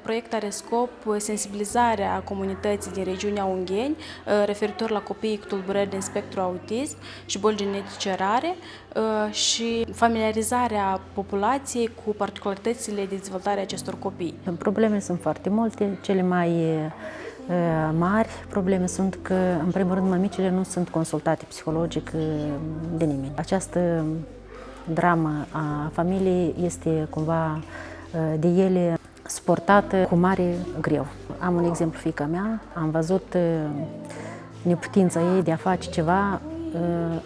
proiect are scop sensibilizarea comunității din regiunea Ungheni referitor la copiii cu tulburări din spectru autism și boli genetice rare și familiarizarea populației cu particularitățile de dezvoltare a acestor copii. Problemele sunt foarte multe, cele mai mari probleme sunt că, în primul rând, mămicile nu sunt consultate psihologic de nimeni. Această dramă a familiei este cumva de ele suportată cu mare greu. Am un exemplu, fiica mea, am văzut neputința ei de a face ceva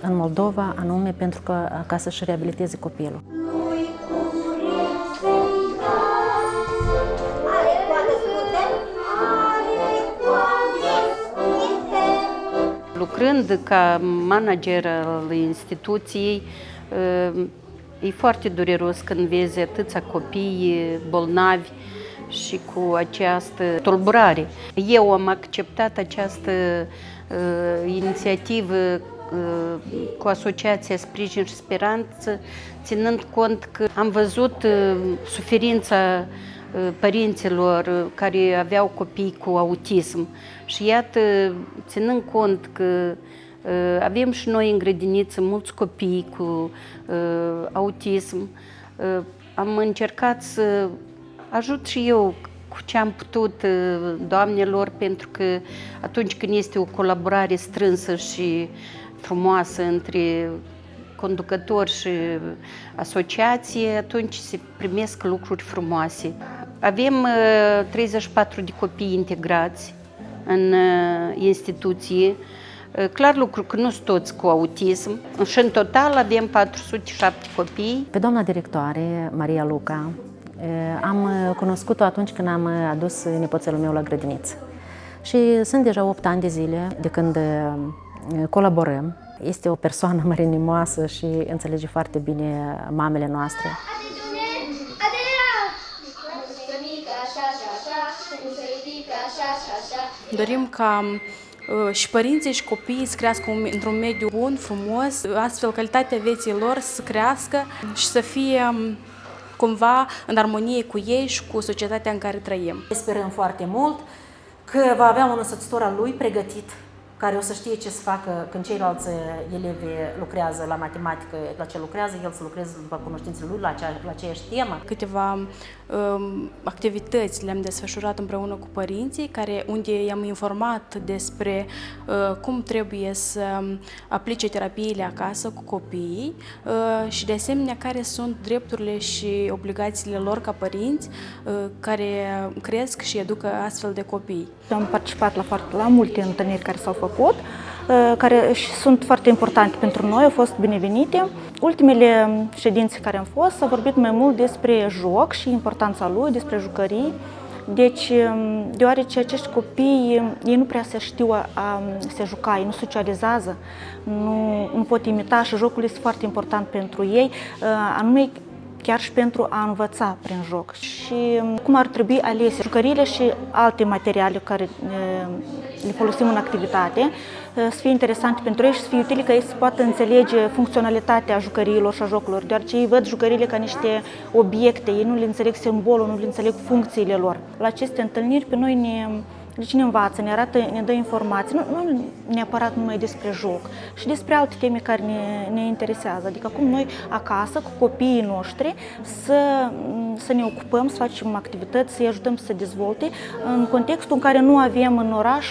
în Moldova, anume pentru că ca să-și reabiliteze copilul. Lucrând ca manager al instituției, e foarte dureros când vezi atâția copii bolnavi și cu această tulburare. Eu am acceptat această inițiativă cu Asociația Sprijin și Speranță, ținând cont că am văzut suferința părinților care aveau copii cu autism. Și iată, ținând cont că avem și noi în grădiniță mulți copii cu autism, am încercat să ajut și eu cu ce am putut doamnelor, pentru că atunci când este o colaborare strânsă și frumoasă între conducători și asociație, atunci se primesc lucruri frumoase. Avem 34 de copii integrați în instituție. Clar lucru că nu sunt toți cu autism și în total avem 407 copii. Pe doamna directoare, Maria Luca, am cunoscut-o atunci când am adus nepoțelul meu la grădiniță. Și sunt deja 8 ani de zile de când colaborăm. Este o persoană mărinimoasă și înțelege foarte bine mamele noastre. Dorim ca și părinții și copiii să crească într-un mediu bun, frumos, astfel calitatea vieții lor să crească și să fie cumva în armonie cu ei și cu societatea în care trăim. Sperăm foarte mult că va avea un însoțitor al lui pregătit, care o să știe ce să facă când ceilalți elevi lucrează la matematică, la ce lucrează, el să lucreze după cunoștințele lui la aceeași temă. Câteva activități le-am desfășurat împreună cu părinții, unde i-am informat despre cum trebuie să aplice terapiile acasă cu copiii și de asemenea care sunt drepturile și obligațiile lor ca părinți care cresc și educă astfel de copii. Am participat la multe întâlniri care s-au făcut, care sunt foarte importante pentru noi, au fost binevenite. Ultimele ședințe care am fost s-a vorbit mai mult despre joc și importanța lui, despre jucării. Deci, deoarece acești copii, ei nu prea se știu a se juca, ei nu socializează, nu pot imita și jocul este foarte important pentru ei, anume chiar și pentru a învăța prin joc. Și cum ar trebui alese jucăriile și alte materiale care le folosim în activitate, să fie interesante pentru ei și să fie utile ca ei să poată înțelege funcționalitatea jucăriilor și a jocurilor, deoarece ei văd jucăriile ca niște obiecte, ei nu le înțeleg simbolul, nu le înțeleg funcțiile lor. La aceste întâlniri pe noi ne învață, ne arată, ne dă informații, nu neapărat numai despre joc, și despre alte teme care ne interesează. Adică cum noi acasă, cu copiii noștri, să ne ocupăm, să facem activități, să-i ajutăm să se dezvolte în contextul în care nu avem în oraș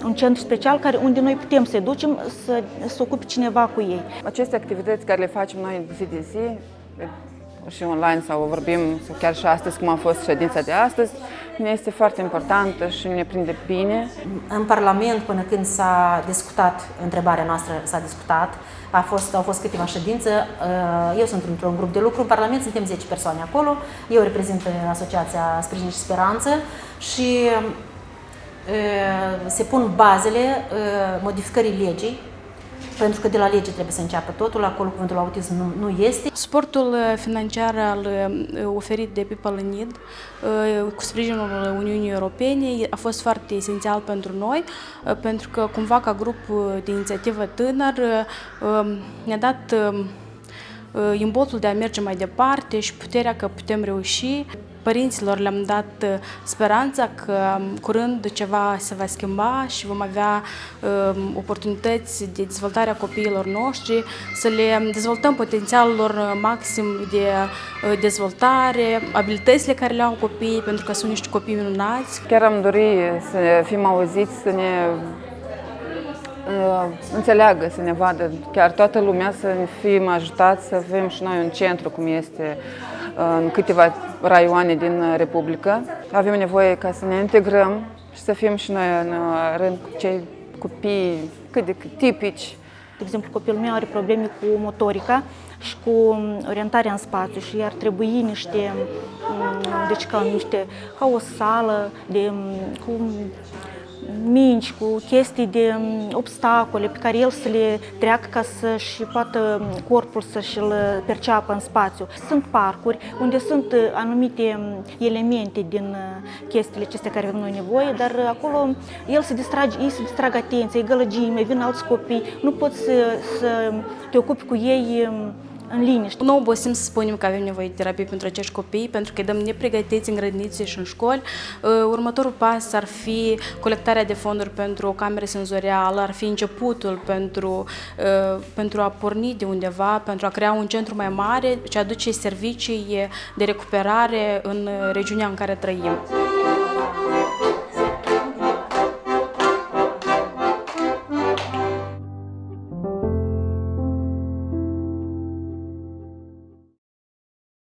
un centru special unde noi putem să-i ducem să ocupe cineva cu ei. Aceste activități care le facem noi zi de zi, și online sau vorbim, sau chiar și astăzi, cum a fost ședința de astăzi, ne este foarte importantă și ne prinde bine. În Parlament, până când s-a discutat, întrebarea noastră s-a discutat, au fost câteva ședințe. Eu sunt într-un grup de lucru, în Parlament suntem 10 persoane acolo, eu reprezint Asociația Sprijin și Speranță și se pun bazele modificării legii, pentru că de la lege trebuie să înceapă totul, acolo cuvântul autism nu este. Suportul financiar oferit de People in Need cu sprijinul Uniunii Europene a fost foarte esențial pentru noi, pentru că cumva ca grup de inițiativă tânăr ne-a dat imboldul de a merge mai departe și puterea că putem reuși. părinților le-am dat speranța că curând ceva se va schimba și vom avea oportunități de dezvoltare a copiilor noștri, să le dezvoltăm potențialul lor maxim de dezvoltare, abilitățile care le au copiii, pentru că sunt niște copii minunați. Chiar am dorit să fim auziți, să ne înțeleagă, să ne vadă, chiar toată lumea, să fim ajutați, să avem și noi un centru, cum este în câteva raioane din Republică. Avem nevoie ca să ne integrăm și să fim și noi în rând cu cei copii cât de cât tipici. De exemplu, copilul meu are probleme cu motorica și cu orientarea în spațiu și ar trebui niște, deci ca o sală cu minci, cu chestii de obstacole pe care el să le treacă ca să-și poată corpul să-și-l perceapă în spațiu. Sunt parcuri unde sunt anumite elemente din chestiile acestea care avem noi nevoie, dar acolo ei se distrag atenția, e gălăgime, vin alți copii, nu poți să te ocupi cu ei în liniște. Nu obosim să spunem că avem nevoie de terapie pentru acești copii, pentru că îi dăm nepregătiți în grădinițe și în școli. Următorul pas ar fi colectarea de fonduri pentru o cameră senzorială, ar fi începutul pentru a porni de undeva, pentru a crea un centru mai mare ce aduce servicii de recuperare în regiunea în care trăim.